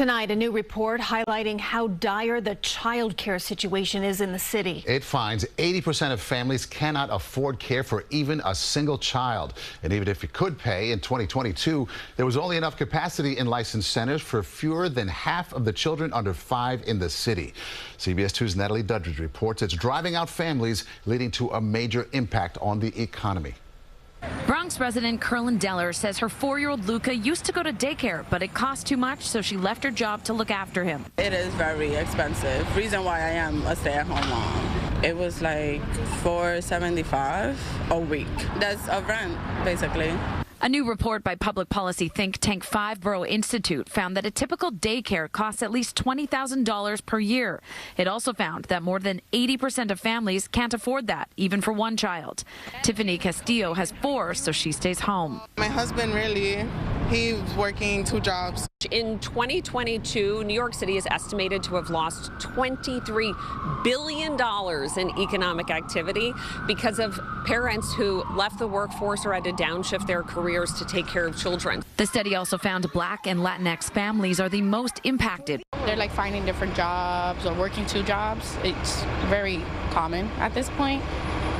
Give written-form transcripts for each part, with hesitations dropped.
Tonight, a new report highlighting how dire the child care situation is in the city. It finds 80% of families cannot afford care for even a single child. And even if you could pay, in 2022, there was only enough capacity in licensed centers for fewer than half of the children under 5 in the city. CBS 2's Natalie Duddridge reports it's driving out families, leading to a major impact on the economy. Bronx resident Curlin Deller says her 4-year-old Luca used to go to daycare, but it cost too much, so she left her job to look after him. It is very expensive. Reason why I am a stay-at-home mom. It was like $475 a week. That's a rent, basically. A new report by public policy think tank 5 Borough Institute found that a typical daycare costs at least $20,000 per year. It also found that more than 80% of families can't afford that, even for one child. Tiffany Castillo has 4, so she stays home. My husband he's working 2 jobs. In 2022, New York City is estimated to have lost $23 billion in economic activity because of parents who left the workforce or had to downshift their careers to take care of children. The study also found Black and Latinx families are the most impacted. They're like finding different jobs or working 2 jobs. It's very common at this point.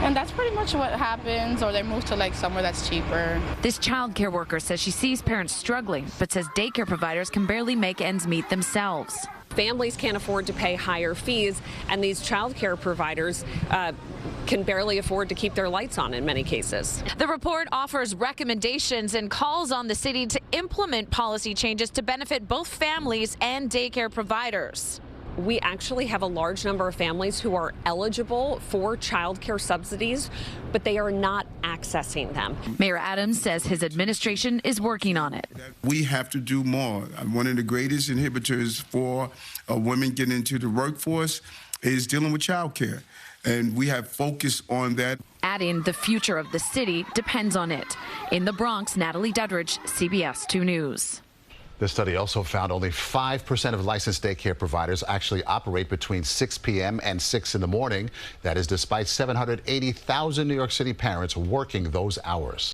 And that's pretty much what happens, or they move to like somewhere that's cheaper. This child care worker says she sees parents struggling, but says daycare providers can barely make ends meet themselves. Families can't afford to pay higher fees, and these child care providers can barely afford to keep their lights on in many cases. The report offers recommendations and calls on the city to implement policy changes to benefit both families and daycare providers. We actually have a large number of families who are eligible for child care subsidies, but they are not accessing them. Mayor Adams says his administration is working on it. We have to do more. One of the greatest inhibitors for women getting into the workforce is dealing with child care, and we have focused on that. Adding the future of the city depends on it. In the Bronx, Natalie Duddridge, CBS 2 News. The study also found only 5% of licensed daycare providers actually operate between 6 p.m. and 6 in the morning. That is despite 780,000 New York City parents working those hours.